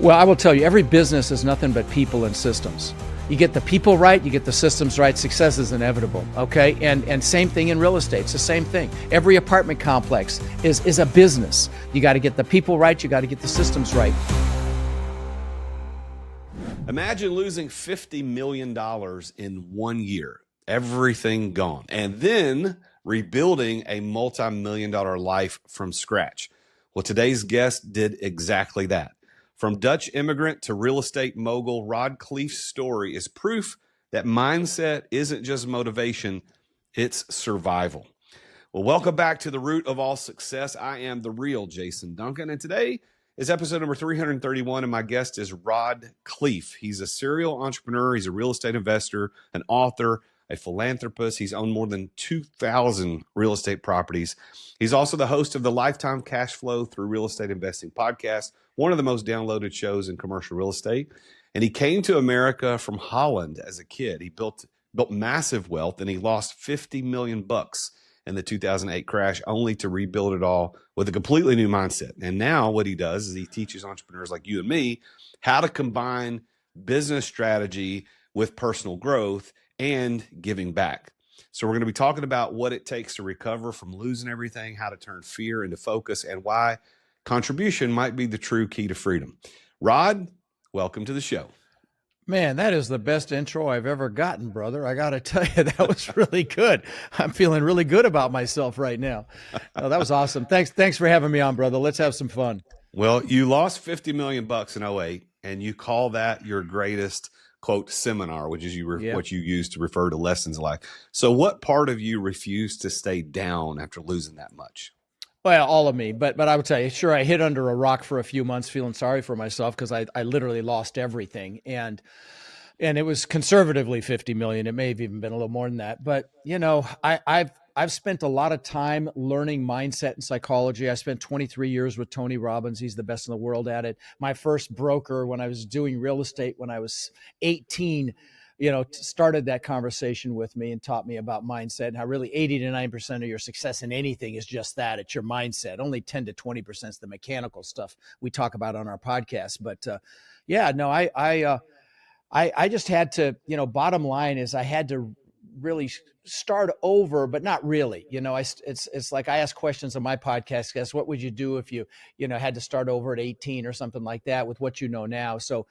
Well, I will tell you, every business is nothing but people and systems. You get the people right, you get the systems right, success is inevitable, okay? And same thing in real estate, it's the same thing. Every apartment complex is a business. You got to get the people right, you got to get the systems right. Imagine losing $50 million in 1 year, everything gone, and then rebuilding a multi-million-dollar life from scratch. Well, today's guest did exactly that. From Dutch immigrant to real estate mogul, Rod Khleif's story is proof that mindset isn't just motivation, it's survival. Well, welcome back to the root of all success. I am the real Jason Duncan, and today is episode number 331, and my guest is Rod Khleif. He's a serial entrepreneur. He's a real estate investor, an author, a philanthropist. He's owned more than 2,000 real estate properties. He's also the host of the Lifetime Cash Flow Through Real Estate Investing podcast, one of the most downloaded shows in commercial real estate. And he came to America from Holland as a kid. He built massive wealth, and he lost 50 million bucks in the 2008 crash, only to rebuild it all with a completely new mindset. And now what he does is he teaches entrepreneurs like you and me how to combine business strategy with personal growth and giving back. So we're going to be talking about what it takes to recover from losing everything, how to turn fear into focus, and why contribution might be the true key to freedom. Rod, welcome to the show. Man, that is the best intro I've ever gotten, brother. I got to tell you, that was really good. I'm feeling really good about myself right now. Oh, that was awesome. Thanks for having me on, brother. Let's have some fun. Well, you lost 50 million bucks in 08, and you call that your greatest, quote, seminar, which is what you use to refer to lessons in life. So what part of you refused to stay down after losing that much? Well, all of me, but I would tell you, sure, I hid under a rock for a few months feeling sorry for myself because I literally lost everything. And it was conservatively 50 million. It may have even been a little more than that. But, you know, I've spent a lot of time learning mindset and psychology. I spent 23 years with Tony Robbins. He's the best in the world at it. My first broker when I was doing real estate when I was 18, started that conversation with me and taught me about mindset and how really 80 to 90% of your success in anything is just that. It's your mindset. Only 10 to 20% is the mechanical stuff we talk about on our podcast. But I just had to, bottom line is I had to really start over, but not really. It's like I ask questions on my podcast. Guess what would you do if you had to start over at 18 or something like that with what you know now? So,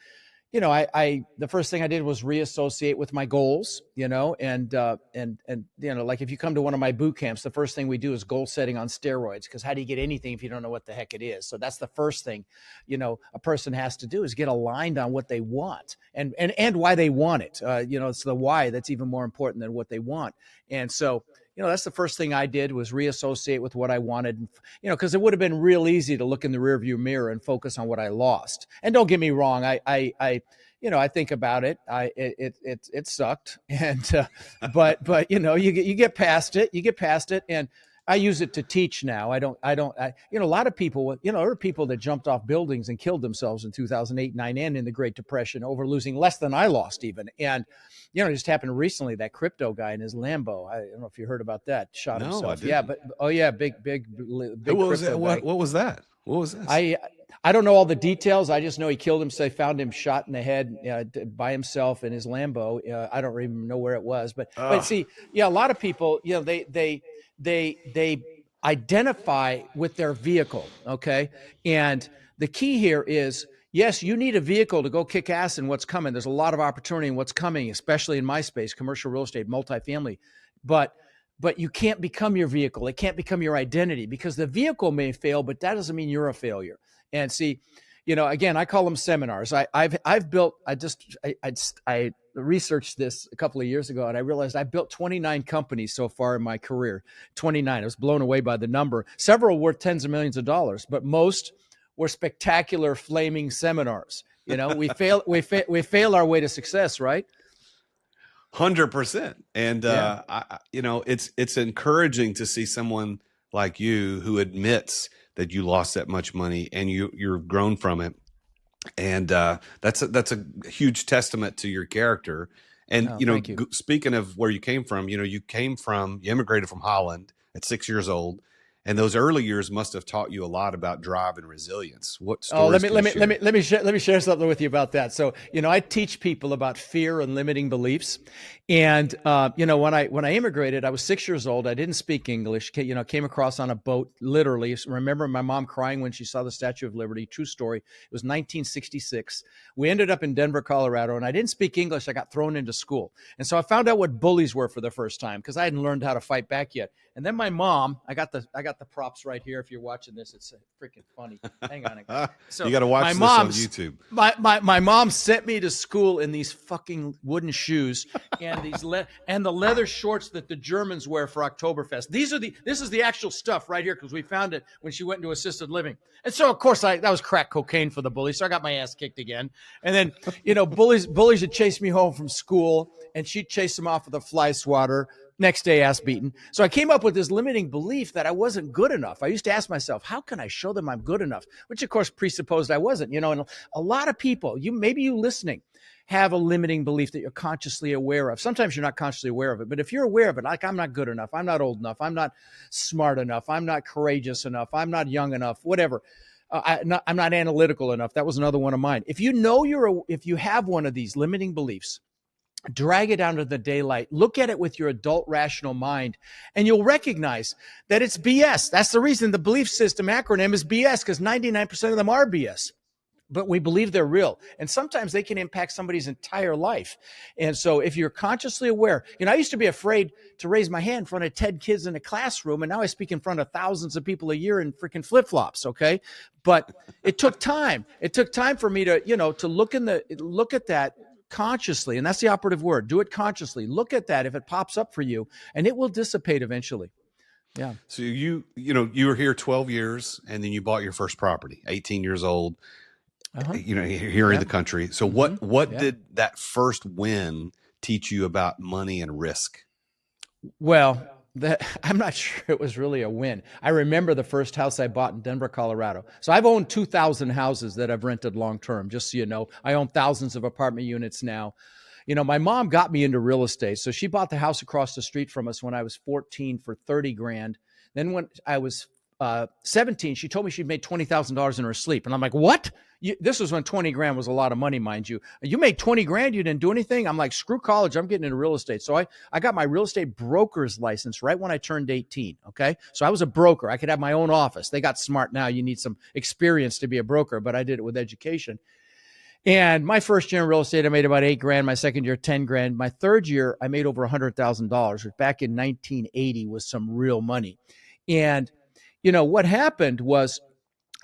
the first thing I did was reassociate with my goals, and like if you come to one of my boot camps, the first thing we do is goal setting on steroids, because how do you get anything if you don't know what the heck it is? So that's the first thing, a person has to do is get aligned on what they want and why they want it. It's the why that's even more important than what they want. And so, that's the first thing I did was reassociate with what I wanted, because it would have been real easy to look in the rearview mirror and focus on what I lost. And don't get me wrong, I think about it. It sucked, and but you get past it, and I use it to teach now. A lot of people, there are people that jumped off buildings and killed themselves in 2008, 9, and in the Great Depression over losing less than I lost even. And, it just happened recently, that crypto guy in his Lambo. I don't know if you heard about that. Shot himself. I didn't. Yeah, big. Who was that? What was that? What was this? I don't know all the details. I just know he killed himself. They found him shot in the head by himself in his Lambo. I don't even know where it was, but see, a lot of people, they identify with their vehicle. Okay. And the key here is, yes, you need a vehicle to go kick ass in what's coming. There's a lot of opportunity in what's coming, especially in my space, commercial real estate, multifamily, but you can't become your vehicle. It can't become your identity, because the vehicle may fail, but that doesn't mean you're a failure. And see, again, I call them seminars. I researched this a couple of years ago, and I realized I built 29 companies so far in my career. 29. I was blown away by the number. Several worth tens of millions of dollars, but most were spectacular flaming seminars. We fail our way to success, right? 100%. And it's encouraging to see someone like you who admits that you lost that much money and you've grown from it. And that's a huge testament to your character. And speaking of where you came from, you immigrated from Holland at 6 years old, And those early years must have taught you a lot about drive and resilience. What Oh, stories can you share? let me share something with you about that. So, I teach people about fear and limiting beliefs. And, when I immigrated, I was 6 years old. I didn't speak English, came across on a boat, literally. Remember my mom crying when she saw the Statue of Liberty. True story. It was 1966. We ended up in Denver, Colorado, and I didn't speak English. I got thrown into school. And so I found out what bullies were for the first time because I hadn't learned how to fight back yet. And then my mom, I got the props right here. If you're watching this, it's freaking funny. Hang on. So you got to watch this on YouTube. My mom sent me to school in these fucking wooden shoes and and the leather shorts that the Germans wear for Oktoberfest. This is the actual stuff right here because we found it when she went into assisted living. And so of course that was crack cocaine for the bully. So I got my ass kicked again. And then bullies would chase me home from school, and she'd chase them off with a fly swatter. Next day, ass beaten. So I came up with this limiting belief that I wasn't good enough. I used to ask myself, how can I show them I'm good enough? Which of course presupposed I wasn't, and a lot of people, maybe you listening, have a limiting belief that you're consciously aware of. Sometimes you're not consciously aware of it, but if you're aware of it, like I'm not good enough, I'm not old enough, I'm not smart enough, I'm not courageous enough, I'm not young enough, whatever. I'm not analytical enough. That was another one of mine. If if you have one of these limiting beliefs, drag it out into the daylight, look at it with your adult rational mind, and you'll recognize that it's BS. That's the reason the belief system acronym is BS, because 99% of them are BS. But we believe they're real. And sometimes they can impact somebody's entire life. And so if you're consciously aware, I used to be afraid to raise my hand in front of 10 kids in a classroom. And now I speak in front of thousands of people a year in freaking flip-flops. Okay. But it took time. It took time for me to, to look at that consciously. And that's the operative word. Do it consciously. Look at that if it pops up for you, and it will dissipate eventually. Yeah. So you were here 12 years, and then you bought your first property, 18 years old, here in the country. So what did that first win teach you about money and risk? Well, I'm not sure it was really a win. I remember the first house I bought in Denver, Colorado. So I've owned 2,000 houses that I've rented long-term, just so you know. I own thousands of apartment units now. My mom got me into real estate. So she bought the house across the street from us when I was 14 for 30 grand. Then when I was 17, she told me she'd made $20,000 in her sleep. And I'm like, what? This was when 20 grand was a lot of money, mind you. You made 20 grand, you didn't do anything? I'm like, screw college, I'm getting into real estate. So I got my real estate broker's license right when I turned 18, okay? So I was a broker. I could have my own office. They got smart now. You need some experience to be a broker, but I did it with education. And my first year in real estate, I made about 8 grand. My second year, 10 grand. My third year, I made over $100,000, which back in 1980 was some real money. And what happened was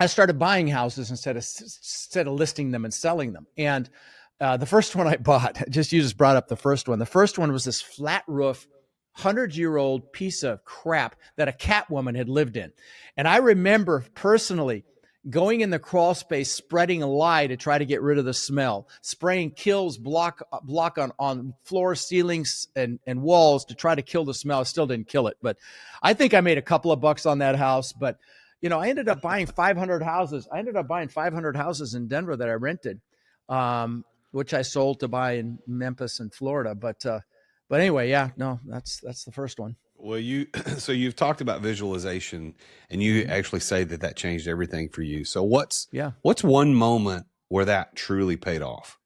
I started buying houses instead of listing them and selling them. And the first one I bought, you just brought up the first one. The first one was this flat roof, 100-year-old piece of crap that a cat woman had lived in. And I remember personally going in the crawl space, spreading a lie to try to get rid of the smell, spraying Kills block on floor, ceilings, and walls to try to kill the smell. I still didn't kill it, but I think I made a couple of bucks on that house. But I ended up buying 500 houses. I ended up buying 500 houses in Denver that I rented, which I sold to buy in Memphis and Florida. But anyway, yeah, no, that's the first one. Well, so you've talked about visualization, and you actually say that changed everything for you. So what's one moment where that truly paid off?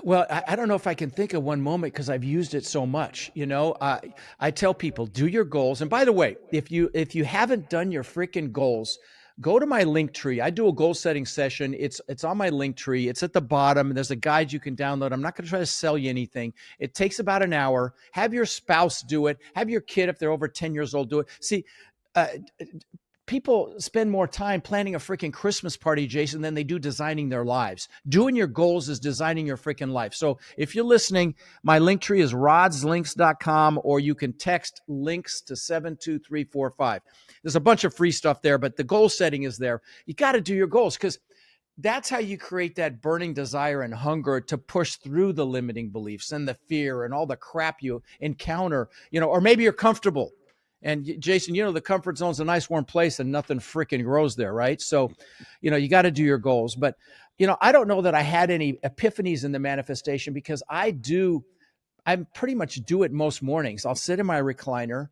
Well, I don't know if I can think of one moment because I've used it so much. I tell people, do your goals. And by the way, if you haven't done your freaking goals, go to my link tree. I do a goal setting session. It's on my link tree. It's at the bottom. There's a guide you can download. I'm not going to try to sell you anything. It takes about an hour. Have your spouse do it. Have your kid, if they're over 10 years old, do it. See, people spend more time planning a freaking Christmas party, Jason, than they do designing their lives. Doing your goals is designing your freaking life. So if you're listening, my link tree is rodslinks.com, or you can text links to 72345. There's a bunch of free stuff there, but the goal setting is there. You got to do your goals, because that's how you create that burning desire and hunger to push through the limiting beliefs and the fear and all the crap you encounter, or maybe you're comfortable. And Jason, the comfort zone is a nice warm place and nothing freaking grows there, right? So, you got to do your goals. But, I don't know that I had any epiphanies in the manifestation, because I pretty much do it most mornings. I'll sit in my recliner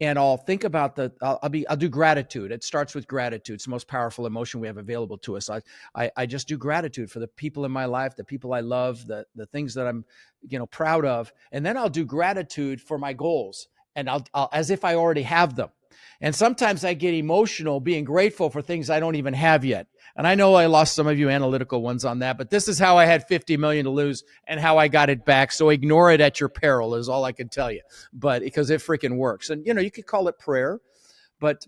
and I'll think about I'll do gratitude. It starts with gratitude. It's the most powerful emotion we have available to us. I just do gratitude for the people in my life, the people I love, the things that I'm, proud of. And then I'll do gratitude for my goals, and I'll as if I already have them. And sometimes I get emotional being grateful for things I don't even have yet. And I know I lost some of you analytical ones on that, but this is how I had 50 million to lose and how I got it back. So ignore it at your peril is all I can tell you, but because it freaking works. And, you could call it prayer, but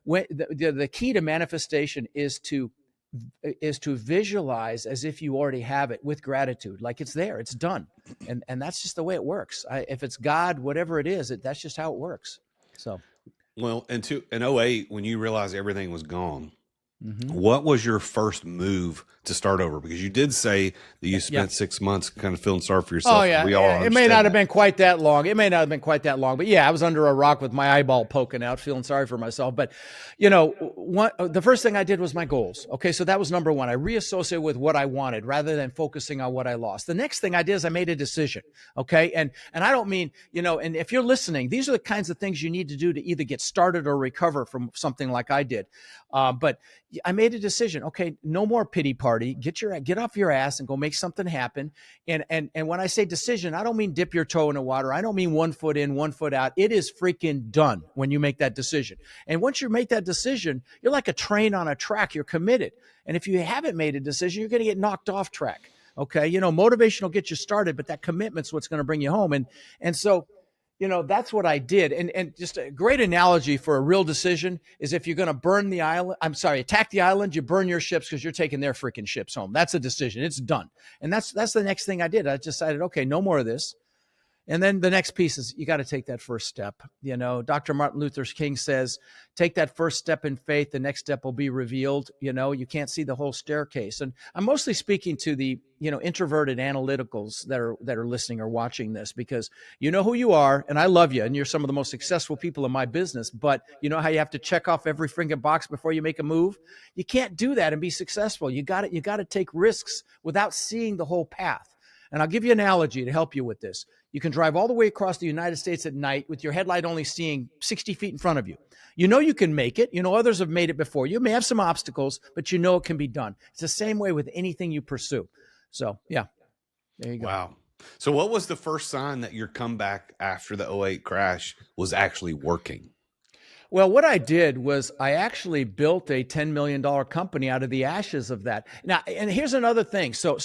when the key to manifestation is to visualize as if you already have it with gratitude, like it's there, it's done. And that's just the way it works. If it's God, whatever it is, that's just how it works. So. Well, in 2008, when you realized everything was gone, Mm-hmm. what was your first move to start over? Because you did say that you spent 6 months kind of feeling sorry for yourself. Oh yeah, We all it may not have understand been quite that long. But yeah, I was under a rock with my eyeball poking out, feeling sorry for myself. But the first thing I did was my goals. Okay, so that was number one. I reassociated with what I wanted rather than focusing on what I lost. The next thing I did is I made a decision. Okay, and I don't mean and if you're listening, these are the kinds of things you need to do to either get started or recover from something like I did. But I made a decision. Okay, no more pity party. Get off your ass and go make something happen. And when I say decision, I don't mean dip your toe in the water. I don't mean 1 foot in, 1 foot out. It is freaking done when you make that decision. And once you make that decision, you're like a train on a track. You're committed. And if you haven't made a decision, you're going to get knocked off track. Okay, motivation will get you started, but that commitment's what's going to bring you home. And so. That's what I did. And just a great analogy for a real decision is if you're going to attack the island, you burn your ships because you're taking their freaking ships home. That's a decision. It's done. And that's the next thing I did. I decided, okay, no more of this. And then the next piece is you got to take that first step. Dr. Martin Luther King says, take that first step in faith. The next step will be revealed. You can't see the whole staircase. And I'm mostly speaking to the, introverted analyticals that are listening or watching this, because you know who you are and I love you. And you're some of the most successful people in my business, but you know how you have to check off every freaking box before you make a move? You can't do that and be successful. You got to take risks without seeing the whole path. And I'll give you an analogy to help you with this. You can drive all the way across the United States at night with your headlight only seeing 60 feet in front of you. You can make it. Others have made it before. You may have some obstacles, but it can be done. It's the same way with anything you pursue. So, yeah, there you go. Wow. So what was the first sign that your comeback after the 2008 crash was actually working? Well, what I did was I actually built a $10 million company out of the ashes of that. Now, and here's another thing. So,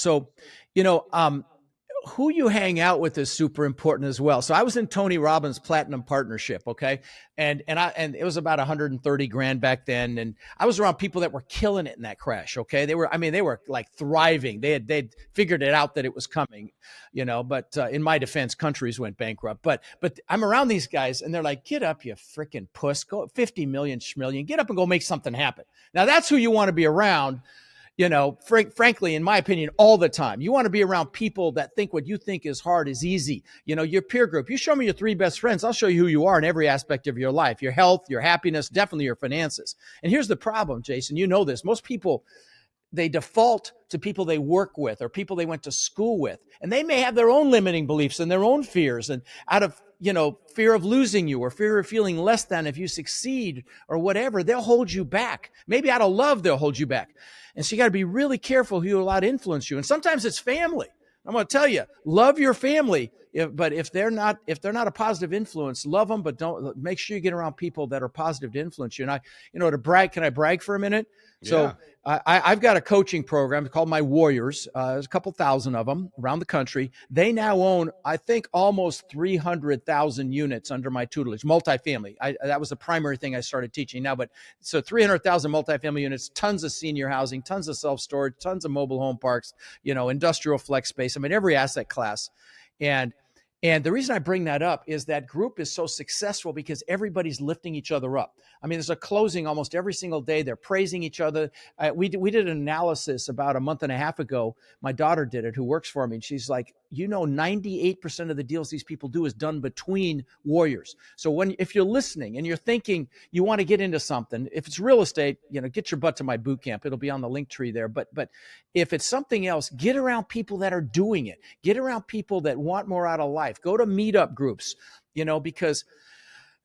who you hang out with is super important as well. So I was in Tony Robbins Platinum Partnership. Okay. And it was about 130 grand back then. And I was around people that were killing it in that crash. Okay. They were like thriving. They'd figured it out that it was coming, but in my defense, countries went bankrupt, but I'm around these guys and they're like, get up, you freaking puss, go 50 million schmillion, get up and go make something happen. Now that's who you want to be around. Frankly, in my opinion, all the time. You want to be around people that think what you think is hard is easy. Your peer group. You show me your 3 best friends, I'll show you who you are in every aspect of your life, your health, your happiness, definitely your finances. And here's the problem, Jason, this. Most people, they default to people they work with or people they went to school with. And they may have their own limiting beliefs and their own fears. And out of, fear of losing you or fear of feeling less than if you succeed or whatever, they'll hold you back. Maybe out of love, they'll hold you back. And so you got to be really careful who you allow to influence you. And sometimes it's family. I'm going to tell you, love your family. But if they're not a positive influence, love them, but don't make sure you get around people that are positive to influence you. And can I brag for a minute? Yeah. So I've got a coaching program called My Warriors. There's a couple thousand of them around the country. They now own, I think, almost 300,000 units under my tutelage, multifamily. That was the primary thing I started teaching now. But so 300,000 multifamily units, tons of senior housing, tons of self-storage, tons of mobile home parks, industrial flex space. I mean, every asset class. And the reason I bring that up is that group is so successful because everybody's lifting each other up. I mean, there's a closing almost every single day. They're praising each other. We did an analysis about a month and a half ago. My daughter did it, who works for me. And she's like, 98% of the deals these people do is done between warriors. So if you're listening and you're thinking you want to get into something, if it's real estate, get your butt to my boot camp. It'll be on the link tree there. But if it's something else, get around people that are doing it. Get around people that want more out of life. Go to meetup groups, because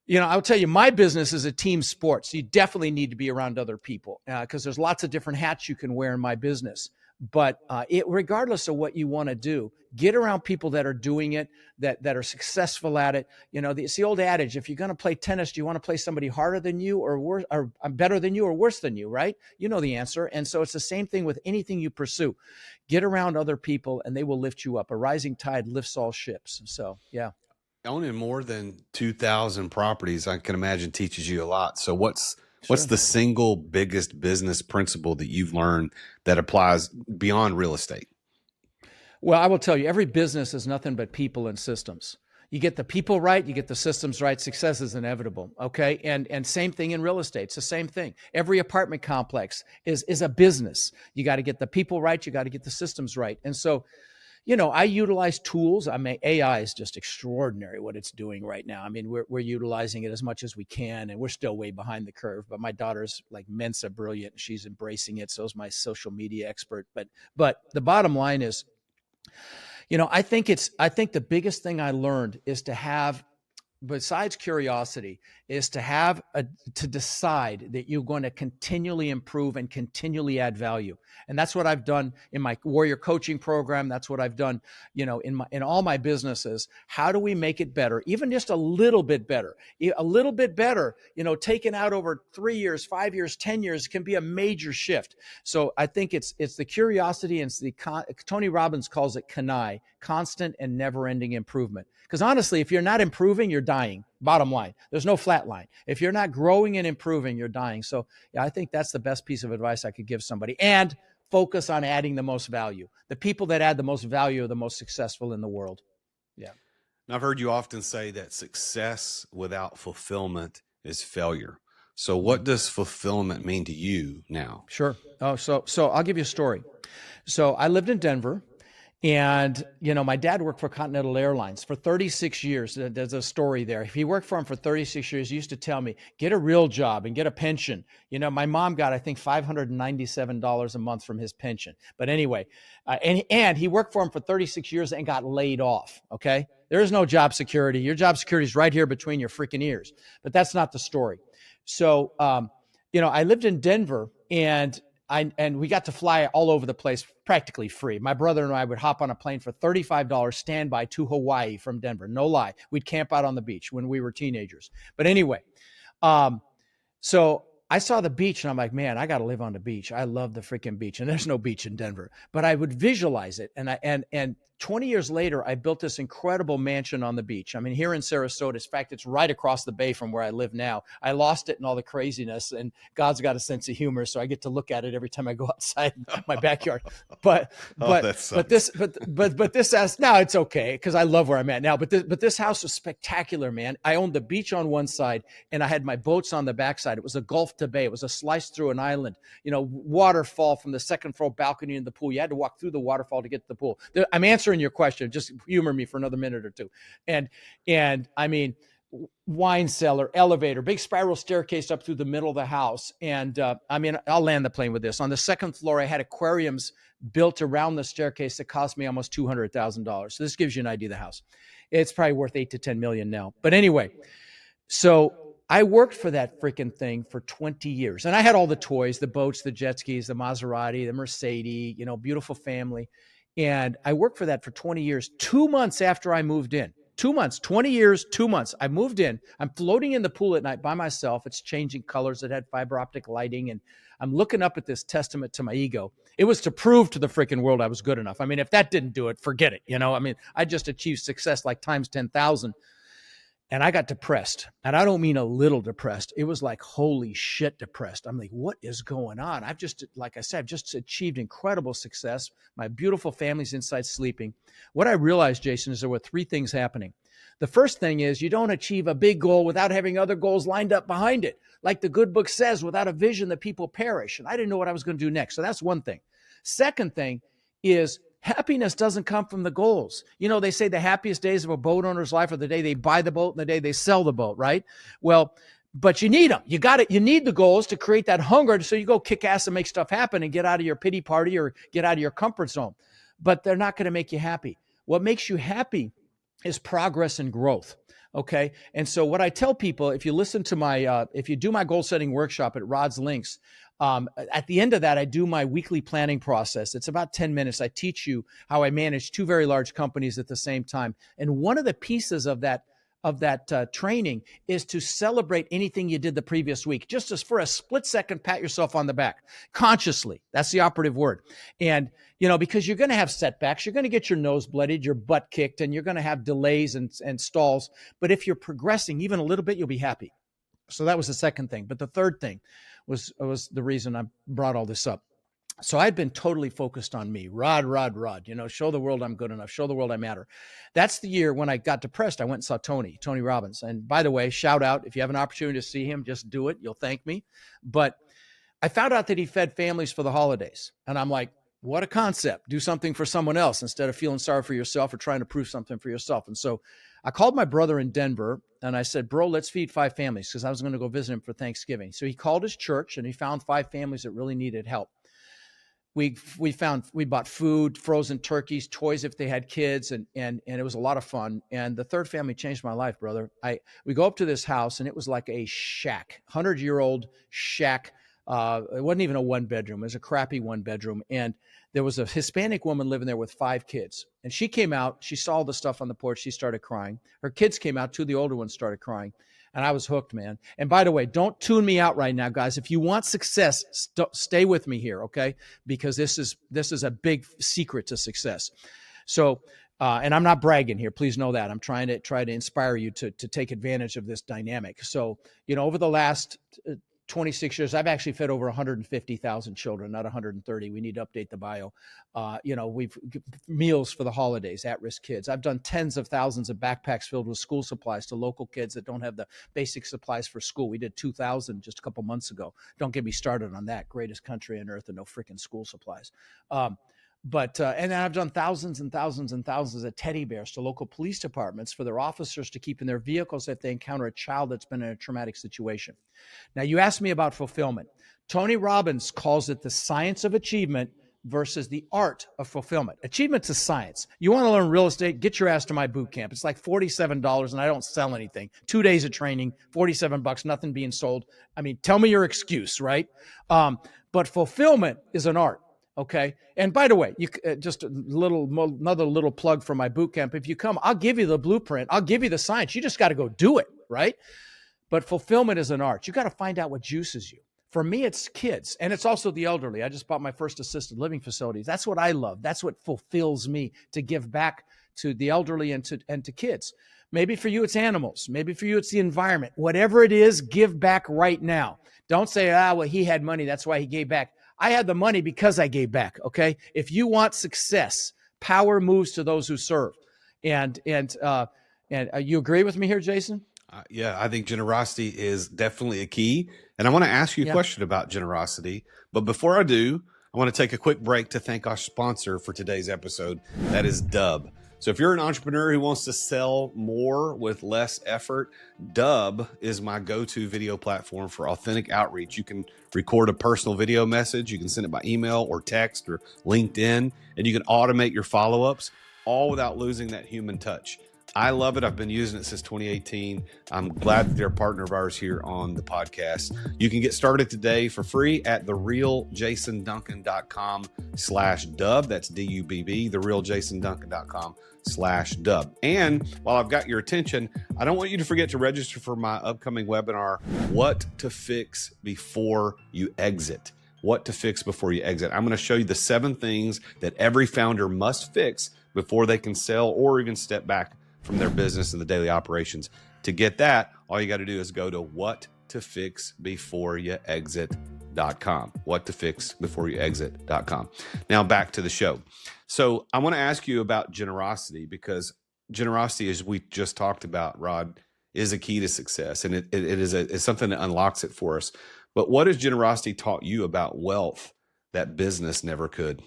I'll tell you, my business is a team sport. So you definitely need to be around other people because there's lots of different hats you can wear in my business. But regardless of what you want to do, get around people that are doing it, that are successful at it. It's the old adage: if you're going to play tennis, do you want to play somebody harder than you, or worse, or better than you, or worse than you? Right? You know the answer. And so it's the same thing with anything you pursue. Get around other people, and they will lift you up. A rising tide lifts all ships. So yeah. Owning more than 2,000 properties, I can imagine, teaches you a lot. So what's Sure. the single biggest business principle that you've learned that applies beyond real estate? Well, I will tell you, every business is nothing but people and systems. You get the people right, you get the systems right, success is inevitable. Okay. And same thing in real estate. It's the same thing. Every apartment complex is a business. You got to get the people right, you got to get the systems right. And so, I utilize tools. I mean, AI is just extraordinary what it's doing right now. I mean, we're utilizing it as much as we can, and we're still way behind the curve. But my daughter's like Mensa brilliant, and she's embracing it. So is my social media expert. But the bottom line is, I think the biggest thing I learned is to have, besides curiosity, is to decide that you're going to continually improve and continually add value. And that's what I've done in my warrior coaching program. That's what I've done, in all my businesses. How do we make it better? Even just a little bit better, taken out over 3 years, 5 years, 10 years can be a major shift. So I think it's the curiosity, and Tony Robbins calls it CANI, constant and never ending improvement. Because honestly, if you're not improving, you're dying. Bottom line, there's no flat line. If you're not growing and improving, you're dying. So yeah, I think that's the best piece of advice I could give somebody. And focus on adding the most value. The people that add the most value are the most successful in the world. Yeah. And I've heard you often say that success without fulfillment is failure. So what does fulfillment mean to you now? Sure. Oh, so I'll give you a story. So I lived in Denver. And, my dad worked for Continental Airlines for 36 years. There's a story there. If he worked for him for 36 years, he used to tell me, get a real job and get a pension. My mom got, I think, $597 a month from his pension. But anyway, and he worked for him for 36 years and got laid off. Okay. There is no job security. Your job security is right here between your freaking ears. But that's not the story. So, I lived in Denver, and we got to fly all over the place practically free. My brother and I would hop on a plane for $35 standby to Hawaii from Denver. No lie. We'd camp out on the beach when we were teenagers. But anyway, so I saw the beach and I'm like, man, I got to live on the beach. I love the freaking beach. And there's no beach in Denver, but I would visualize it. And 20 years later, I built this incredible mansion on the beach. I mean, here in Sarasota, in fact, it's right across the bay from where I live now. I lost it in all the craziness, and God's got a sense of humor, so I get to look at it every time I go outside my backyard. But this house, no, it's okay because I love where I'm at now. But this house was spectacular, man. I owned the beach on one side, and I had my boats on the backside. It was a Gulf to bay. It was a slice through an island. Waterfall from the second floor balcony in the pool. You had to walk through the waterfall to get to the pool. I'm answering your question. Just humor me for another minute or two. And I mean, wine cellar, elevator, big spiral staircase up through the middle of the house. And I'll land the plane with this. On the second floor, I had aquariums built around the staircase that cost me almost $200,000. So this gives you an idea of the house. It's probably worth 8 to 10 million now. But anyway, so I worked for that freaking thing for 20 years. And I had all the toys, the boats, the jet skis, the Maserati, the Mercedes, beautiful family. And I worked for that for 20 years, 2 months after I moved in. 2 months, 20 years, 2 months. I moved in. I'm floating in the pool at night by myself. It's changing colors. It had fiber optic lighting. And I'm looking up at this testament to my ego. It was to prove to the freaking world I was good enough. I mean, if that didn't do it, forget it. I just achieved success like times 10,000. And I got depressed. And I don't mean a little depressed. It was like, holy shit, depressed. I'm like, what is going on? I've just achieved incredible success. My beautiful family's inside sleeping. What I realized, Jason, is there were 3 things happening. The first thing is you don't achieve a big goal without having other goals lined up behind it. Like the good book says, without a vision, the people perish. And I didn't know what I was going to do next. So that's one thing. Second thing is happiness doesn't come from the goals. They say the happiest days of a boat owner's life are the day they buy the boat and the day they sell the boat, right? Well, but you need them. You got it. You need the goals to create that hunger. So you go kick ass and make stuff happen and get out of your pity party or get out of your comfort zone. But they're not going to make you happy. What makes you happy is progress and growth. Okay. And so what I tell people, if you listen to my, if you do my goal setting workshop at Rod's links, at the end of that, I do my weekly planning process. It's about 10 minutes. I teach you how I manage two very large companies at the same time. And one of the pieces of that training is to celebrate anything you did the previous week, just as for a split second, pat yourself on the back consciously. That's the operative word. And, because you're going to have setbacks, you're going to get your nose bloodied, your butt kicked, and you're going to have delays and stalls. But if you're progressing even a little bit, you'll be happy. So that was the second thing. But the third thing was the reason I brought all this up. So I'd been totally focused on me. Rod, show the world I'm good enough. Show the world I matter. That's the year when I got depressed. I went and saw Tony Robbins. And by the way, shout out, if you have an opportunity to see him, just do it. You'll thank me. But I found out that he fed families for the holidays. And I'm like, what a concept. Do something for someone else instead of feeling sorry for yourself or trying to prove something for yourself. And so I called my brother in Denver and I said, bro, let's feed 5 families, because I was going to go visit him for Thanksgiving. So he called his church and he found 5 families that really needed help. We bought food, frozen turkeys, toys if they had kids, and it was a lot of fun. And the third family changed my life, brother. We go up to this house and it was like a shack, 100-year-old shack. It wasn't even a 1-bedroom. It was a crappy 1-bedroom. And there was a Hispanic woman living there with 5 kids. And she came out, she saw all the stuff on the porch. She started crying. Her kids came out, 2 of the older ones started crying. And I was hooked, man. And by the way, don't tune me out right now, guys. If you want success, stay with me here, okay? Because this is a big secret to success. So, and I'm not bragging here. Please know that. I'm trying to inspire you to take advantage of this dynamic. So, over the last 26 years, I've actually fed over 150,000 children, not 130. We need to update the bio. We've meals for the holidays, at-risk kids. I've done tens of thousands of backpacks filled with school supplies to local kids that don't have the basic supplies for school. We did 2,000 just a couple months ago. Don't get me started on that. Greatest country on earth and no freaking school supplies. And then I've done thousands and thousands and thousands of teddy bears to local police departments for their officers to keep in their vehicles if they encounter a child that's been in a traumatic situation. Now, you asked me about fulfillment. Tony Robbins calls it the science of achievement versus the art of fulfillment. Achievement's a science. You want to learn real estate? Get your ass to my boot camp. It's like $47 and I don't sell anything. 2 days of training, $47, nothing being sold. I mean, tell me your excuse, right? But fulfillment is an art. Okay. And by the way, you just another little plug for my boot camp. If you come, I'll give you the blueprint. I'll give you the science. You just got to go do it. Right. But fulfillment is an art. You got to find out what juices you. For me, it's kids, and it's also the elderly. I just bought my first assisted living facility. That's what I love. That's what fulfills me, to give back to the elderly and to kids. Maybe for you, it's animals. Maybe for you, it's the environment. Whatever it is, give back right now. Don't say, well, he had money, that's why he gave back. I had the money because I gave back. Okay. If you want success, power moves to those who serve. And you agree with me here, Jason? Yeah, I think generosity is definitely a key. And I want to ask you a question about generosity. But before I do, I want to take a quick break to thank our sponsor for today's episode. That is Dub. So if you're an entrepreneur who wants to sell more with less effort, Dub is my go-to video platform for authentic outreach. You can record a personal video message. You can send it by email or text or LinkedIn, and you can automate your follow-ups, all without losing that human touch. I love it. I've been using it since 2018. I'm glad that they're a partner of ours here on the podcast. You can get started today for free at therealjasonduncan.com/dub. That's DUBB, therealjasonduncan.com/dub. And while I've got your attention, I don't want you to forget to register for my upcoming webinar, What to Fix Before You Exit. What to fix before you exit. I'm going to show you the 7 things that every founder must fix before they can sell or even step back from their business and the daily operations. To get that, all you got to do is go to whattofixbeforeyouexit.com. Whattofixbeforeyouexit.com. Now back to the show. So I want to ask you about generosity, because generosity, as we just talked about, Rod, is a key to success, and it's something that unlocks it for us. But what has generosity taught you about wealth that business never could?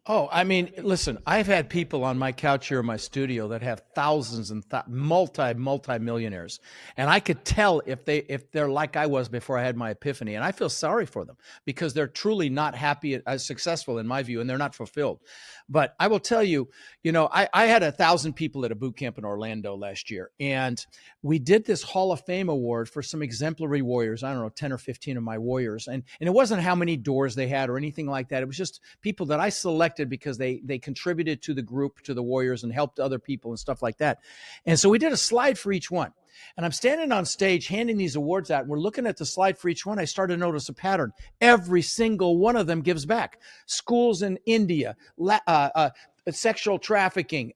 Oh, I mean, listen, I've had people on my couch here in my studio that have thousands and multi millionaires, and I could tell if they're like I was before I had my epiphany, and I feel sorry for them because they're truly not happy as successful in my view, and they're not fulfilled. But I will tell you, I had 1,000 people at a boot camp in Orlando last year, and we did this Hall of Fame award for some exemplary warriors. I don't know, 10 or 15 of my warriors, and it wasn't how many doors they had or anything like that. It was just people that I selected because they contributed to the group, to the warriors, and helped other people and stuff like that. And so we did a slide for each one. And I'm standing on stage handing these awards out, and we're looking at the slide for each one. I started to notice a pattern. Every single one of them gives back. Schools in India, sexual trafficking,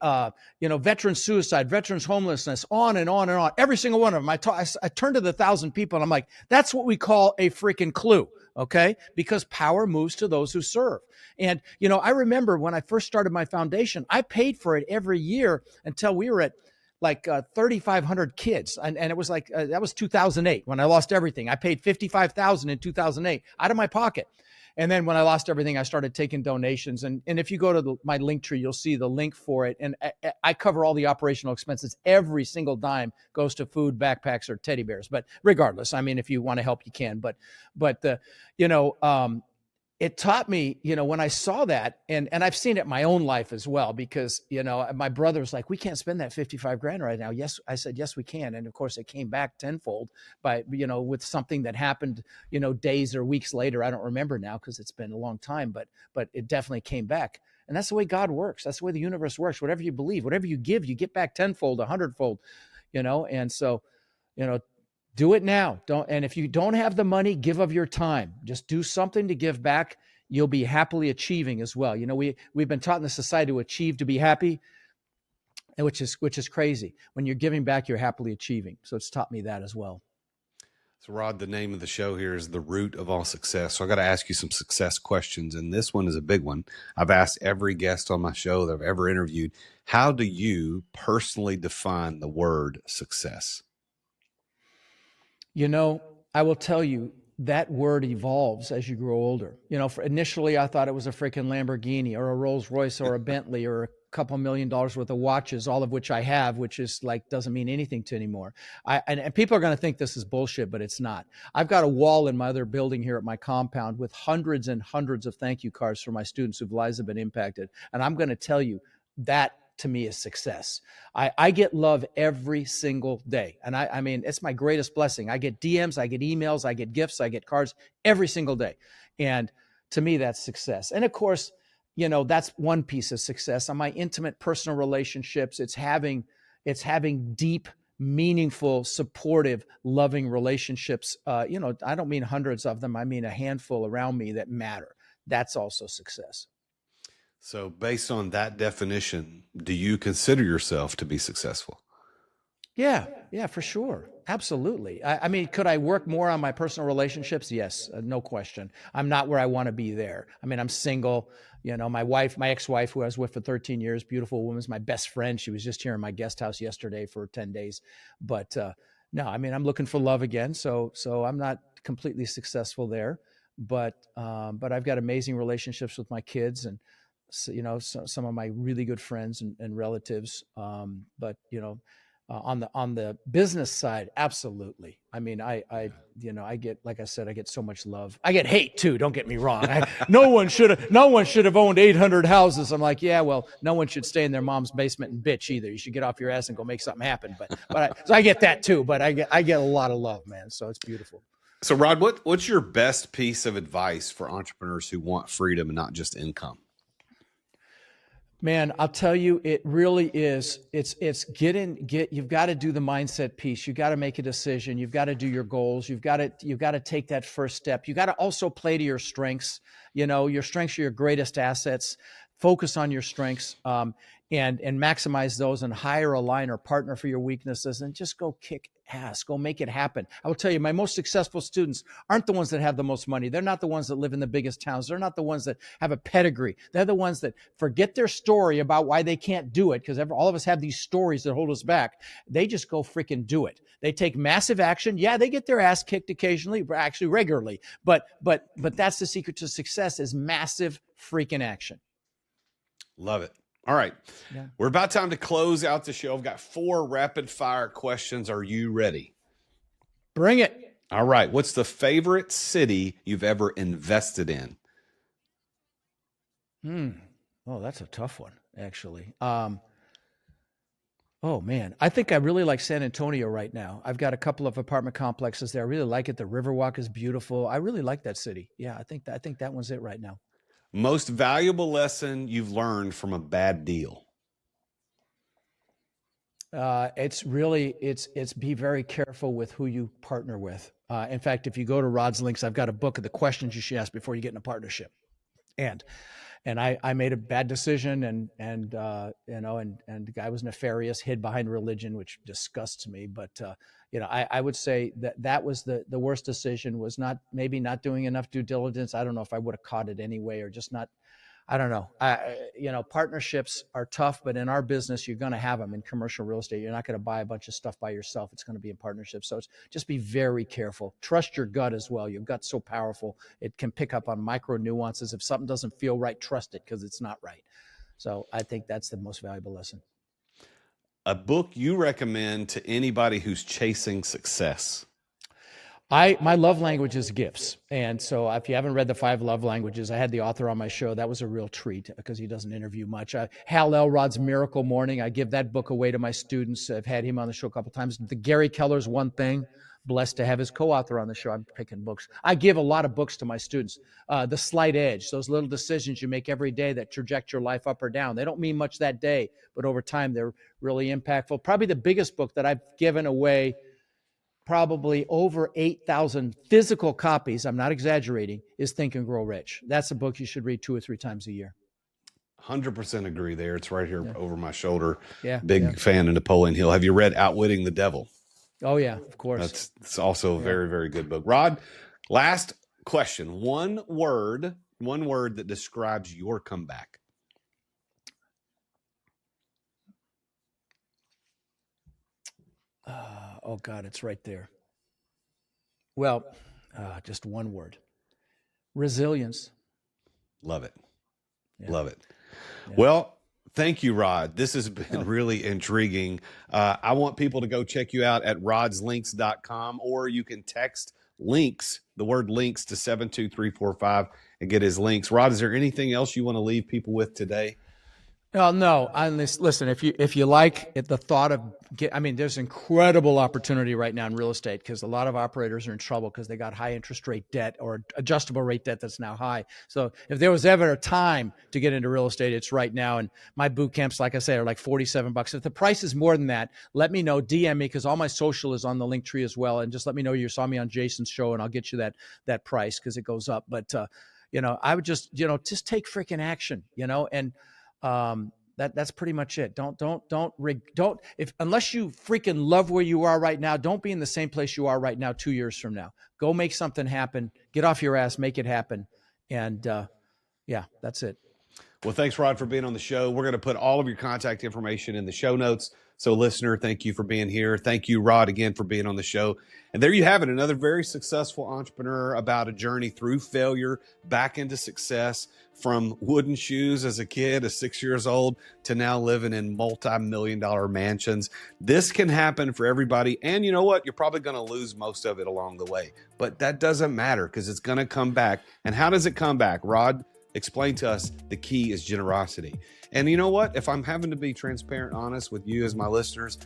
veteran suicide, veterans homelessness, on and on and on. Every single one of them. I turned to the 1,000 people, and I'm like, that's what we call a freaking clue. Okay. Because power moves to those who serve. And, I remember when I first started my foundation, I paid for it every year until we were at like 3,500 kids. And it was like, that was 2008 when I lost everything. I paid 55,000 in 2008 out of my pocket. And then when I lost everything, I started taking donations. And if you go to my link tree, you'll see the link for it. And I cover all the operational expenses. Every single dime goes to food, backpacks, or teddy bears. But regardless, I mean, if you want to help, you can. But it taught me, when I saw that, and I've seen it in my own life as well, because, my brother's like, we can't spend that 55 grand right now. Yes. I said, yes, we can. And of course it came back tenfold by, with something that happened, days or weeks later. I don't remember now because it's been a long time, but it definitely came back. And that's the way God works. That's the way the universe works. Whatever you believe, whatever you give, you get back tenfold, 100-fold, and so, do it now. And if you don't have the money, give of your time. Just do something to give back. You'll be happily achieving as well. We've been taught in the society to achieve to be happy, which is crazy. When you're giving back, you're happily achieving. So it's taught me that as well. So Rod, the name of the show here is The Root of All Success. So I got to ask you some success questions. And this one is a big one. I've asked every guest on my show that I've ever interviewed, how do you personally define the word success? I will tell you that word evolves as you grow older. Initially I thought it was a freaking Lamborghini or a Rolls Royce or a Bentley or a couple $1 million worth of watches, all of which I have, which is like, doesn't mean anything to anymore. And people are going to think this is bullshit, but it's not. I've got a wall in my other building here at my compound with hundreds and hundreds of thank you cards for my students whose lives have been impacted. And I'm going to tell you that, to me, is success. I get love every single day. And I mean, it's my greatest blessing. I get DMs, I get emails, I get gifts, I get cards every single day. And to me, that's success. And of course, that's one piece of success. On my intimate personal relationships, it's having deep, meaningful, supportive, loving relationships. I don't mean hundreds of them. I mean a handful around me that matter. That's also success. So based on that definition, do you consider yourself to be successful? Yeah, for sure. Absolutely. I mean, could I work more on my personal relationships? Yes, no question. I'm not where I want to be there. I mean, I'm single. My ex-wife, who I was with for 13 years, beautiful woman, is my best friend. She was just here in my guest house yesterday for 10 days. But no, I mean, I'm looking for love again. So I'm not completely successful there. But I've got amazing relationships with my kids and, some of my really good friends and relatives. But on the business side, absolutely. I mean, I get, like I said, I get so much love. I get hate too. Don't get me wrong. No one should have owned 800 houses. I'm like, yeah, well, no one should stay in their mom's basement and bitch either. You should get off your ass and go make something happen. So I get that too. But I get a lot of love, man. So it's beautiful. So Rod, what's your best piece of advice for entrepreneurs who want freedom and not just income? Man, I'll tell you, it really is. You've got to do the mindset piece. You've got to make a decision. You've got to do your goals. You've got to take that first step. You got to also play to your strengths. Your strengths are your greatest assets. Focus on your strengths, and maximize those, and hire, align, or partner for your weaknesses, and just go kick ass. Go make it happen. I will tell you, my most successful students aren't the ones that have the most money. They're not the ones that live in the biggest towns. They're not the ones that have a pedigree. They're the ones that forget their story about why they can't do it, because all of us have these stories that hold us back. They just go freaking do it. They take massive action. Yeah, they get their ass kicked occasionally, actually regularly. But that's the secret to success, is massive freaking action. Love it. All right. Yeah. We're about time to close out the show. I've got 4 rapid fire questions. Are you ready? Bring it. All right. What's the favorite city you've ever invested in? Oh, that's a tough one, actually. Oh, man. I think I really like San Antonio right now. I've got a couple of apartment complexes there. I really like it. The Riverwalk is beautiful. I really like that city. Yeah, I think that one's it right now. Most valuable lesson you've learned from a bad deal? It's be very careful with who you partner with. In fact, if you go to Rod's links, I've got a book of the questions you should ask before you get in a partnership. And I made a bad decision, and the guy was nefarious, hid behind religion, which disgusts me. But I would say that was the worst decision, was not doing enough due diligence. I don't know if I would have caught it anyway, or just not. I don't know. Partnerships are tough, but in our business, you're going to have them. In commercial real estate, you're not going to buy a bunch of stuff by yourself. It's going to be in partnership. So just be very careful. Trust your gut as well. Your gut's so powerful. It can pick up on micro nuances. If something doesn't feel right, trust it, because it's not right. So I think that's the most valuable lesson. A book you recommend to anybody who's chasing success? My love language is gifts. And so if you haven't read the 5 love languages, I had the author on my show. That was a real treat, because he doesn't interview much. Hal Elrod's Miracle Morning, I give that book away to my students. I've had him on the show a couple of times. The Gary Keller's One Thing, blessed to have his co-author on the show. I'm picking books. I give a lot of books to my students. The Slight Edge, those little decisions you make every day that traject your life up or down. They don't mean much that day, but over time, they're really impactful. Probably the biggest book that I've given away, probably over 8,000 physical copies, I'm not exaggerating, is Think and Grow Rich. That's a book you should read 2 or 3 times a year. 100% agree there. It's right here over my shoulder. Yeah. Big fan of Napoleon Hill. Have you read Outwitting the Devil? Oh, yeah, of course. It's also a very, very good book. Rod, last question. One word that describes your comeback. Oh, God, it's right there. Well, just one word. Resilience. Love it. Yeah. Love it. Yeah. Well, thank you, Rod. This has been really intriguing. I want people to go check you out at rodslinks.com, or you can text links, the word links, to 72345 and get his links. Rod, is there anything else you want to leave people with today? No. Listen, if you like it, the thought of there's incredible opportunity right now in real estate, because a lot of operators are in trouble because they got high interest rate debt or adjustable rate debt that's now high. So if there was ever a time to get into real estate, it's right now. And my boot camps, like I say, are like $47. If the price is more than that, let me know. DM me, because all my social is on the link tree as well. And just let me know you saw me on Jason's show, and I'll get you that price, because it goes up. But I would just take freaking action, and that's pretty much it. Unless you freaking love where you are right now, don't be in the same place you are right now 2 years from now. Go make something happen. Get off your ass, make it happen. And that's it. Well, thanks, Rod, for being on the show. We're going to put all of your contact information in the show notes. So, listener, thank you for being here. Thank you, Rod, again, for being on the show. And there you have it, another very successful entrepreneur about a journey through failure back into success, from wooden shoes as a kid, 6 years old, to now living in multi-million-dollar mansions. This can happen for everybody. And you know what? You're probably going to lose most of it along the way. But that doesn't matter, because it's going to come back. And how does it come back? Rod, explain to us. The key is generosity. And you know what? If I'm having to be transparent, honest with you as my listeners,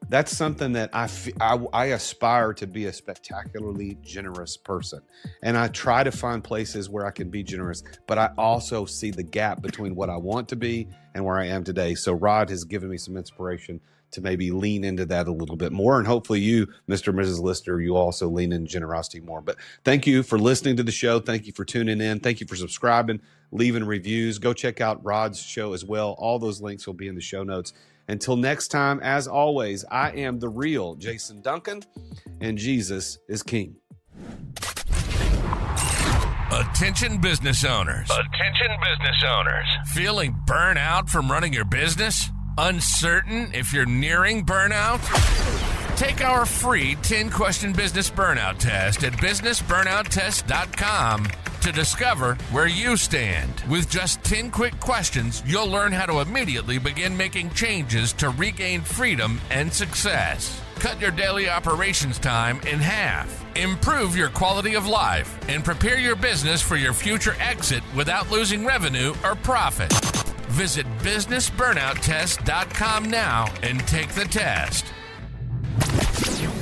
that's something that I aspire to be, a spectacularly generous person. And I try to find places where I can be generous, but I also see the gap between what I want to be and where I am today. So Rod has given me some inspiration to maybe lean into that a little bit more. And hopefully you, Mr. and Mrs. Listener, you also lean in generosity more. But thank you for listening to the show. Thank you for tuning in. Thank you for subscribing, leaving reviews. Go check out Rod's show as well. All those links will be in the show notes. Until next time, as always, I am the real Jason Duncan, and Jesus is King. Attention business owners. Attention business owners. Feeling burnout from running your business? Uncertain if you're nearing burnout? Take our free 10-question business burnout test at businessburnouttest.com to discover where you stand. With just 10 quick questions, you'll learn how to immediately begin making changes to regain freedom and success. Cut your daily operations time in half. Improve your quality of life and prepare your business for your future exit without losing revenue or profit. Visit businessburnouttest.com now and take the test.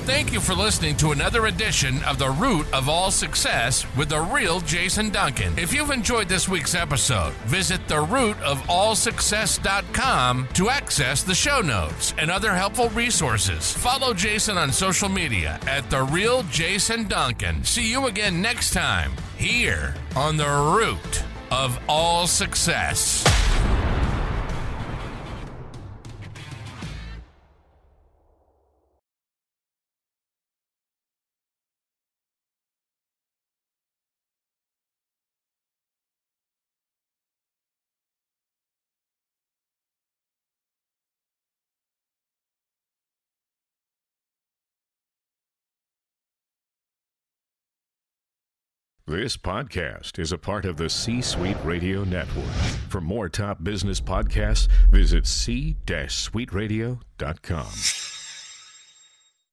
Thank you for listening to another edition of The Root of All Success with the real Jason Duncan. If you've enjoyed this week's episode, visit therootofallsuccess.com to access the show notes and other helpful resources. Follow Jason on social media at The Real Jason Duncan. See you again next time here on The Root of All Success. This podcast is a part of the C-Suite Radio Network. For more top business podcasts, visit c-suiteradio.com.